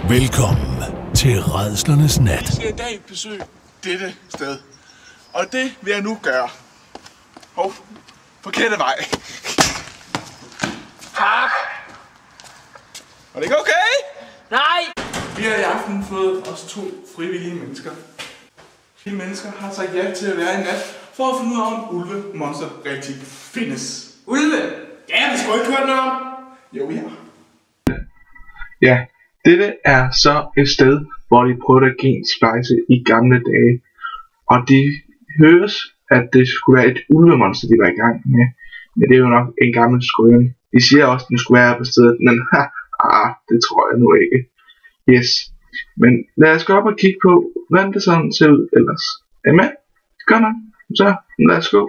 Velkommen til Rædslernes Nat. Vi skal i dag besøge dette sted. Og det vil jeg nu gøre. Forkerte vej. Park! Var det ikke okay? Nej! Vi har i aften fået os 2 frivillige mennesker. De mennesker har sagt ja til at være i nat, for at finde ud af, om ulvemonster rigtig findes. Ulve? Ja, vi skulle ikke høre noget om. Jo, vi har. Ja, dette er så et sted, hvor de prøvede at gensplejse i gamle dage. Og det høres, at det skulle være et ulvemonster, de var i gang med. Men det er jo nok en gammel skrøne. De siger også, at den skulle være på stedet, men det tror jeg nu ikke. Yes. Men lad os gå op og kigge på, hvordan det sådan ser ud ellers. Er I med? Godt nok. Så lad os gå.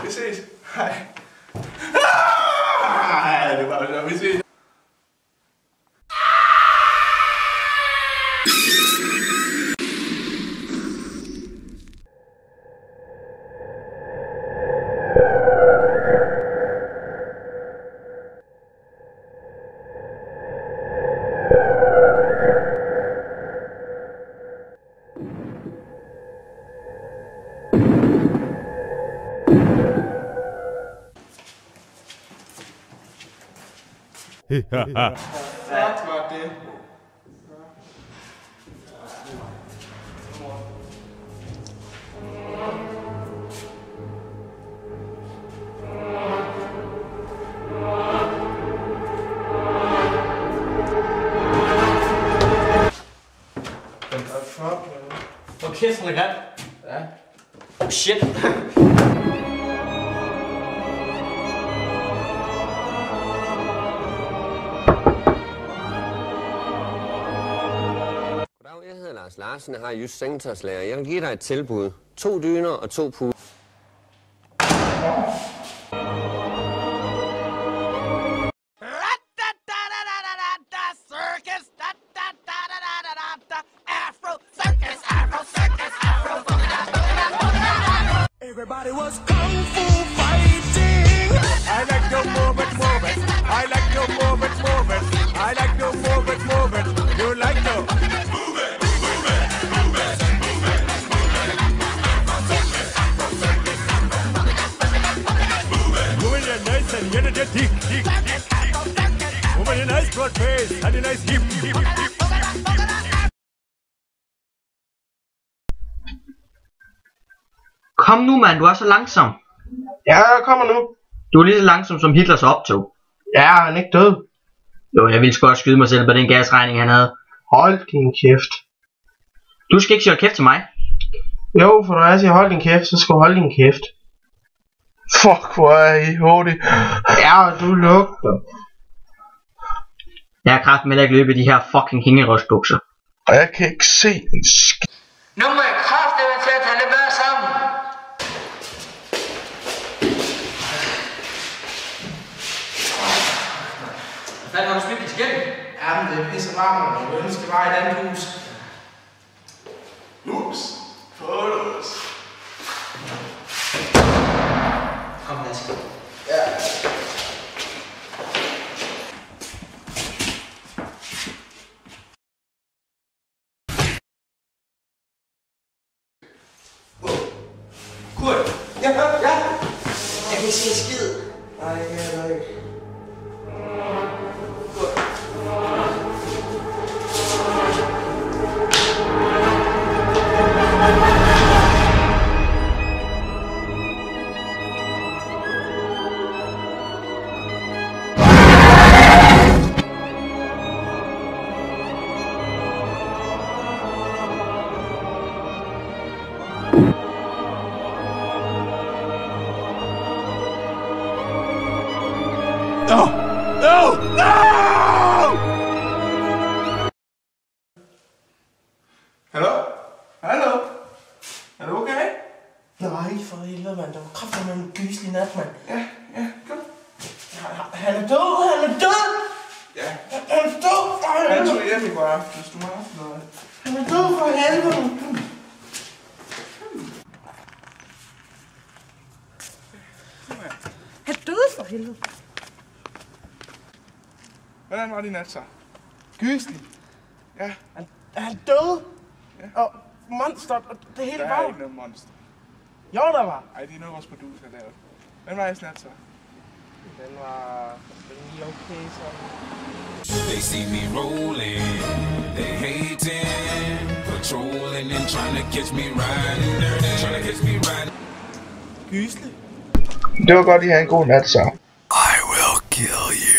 Vi ses. Hej. Det var jo, vi ses. Fuck var det. Hvor kæft, han er grim. Ja. Oh shit. Jeg hedder Lars Larsen, jeg har Jysk Sengetøjslager. Jeg vil give dig et tilbud. 2 dyner og 2 puder. Everybody was kung fu fighting. I like your move it. I like your move it. I like your move it. You like your move it. Moving your nice and energetic. Moving your nice broad face and your nice hip. Kom nu, mand. Du er så langsom. Ja, kommer nu. Du er lige så langsom som Hitlers optog. Ja, han er ikke død. Jo, jeg ville sgu også skyde mig selv på den gasregning, han havde. Hold din kæft. Du skal ikke sige kæft til mig. Jo, for når jeg siger hold din kæft, så skal du holde din kæft. Fuck, hvor er I hurtigt. Ja, du lugter. Jeg har kraften med at ikke løbe i de her fucking hængerøvsbukser. Og jeg kan ikke se en skid. Nu må jeg kraftedeme til at tage det bedre sammen. Hvad har du smidt i skæld? Jamen, det er pisse varmt, og jeg ønsker bare et andet hus. Ups. Fotos. Kom, lad os gå. Ja. Kurt. Ja. Jeg kan ikke se en skid. Nej, det kan jeg ikke. No! Hallo? Er du okay? Nej, for helvede, mand. Der var kraftigt med en gyselig nat, mand. Ja, kom. Han er død! Ja. Han er død for helvede! Han tog hjem i går aftes, du har haft noget. Han er død for helvede! Han døde for helvede. Hvordan var din nat så? Gyselig. Ja. Er han død? Ja. Og monster, og det hele Der var er der. ikke noget monster. Jo, der var. Ej, det er noget, vores producer har lavet. Hvordan var jeres nat så? Den var lige okay, så. They see me rolling, they hating, patrolling and trying to catch me riding dirty, trying to catch me riding. Gyselig. Det var godt, I havde en god nat så. I will kill you.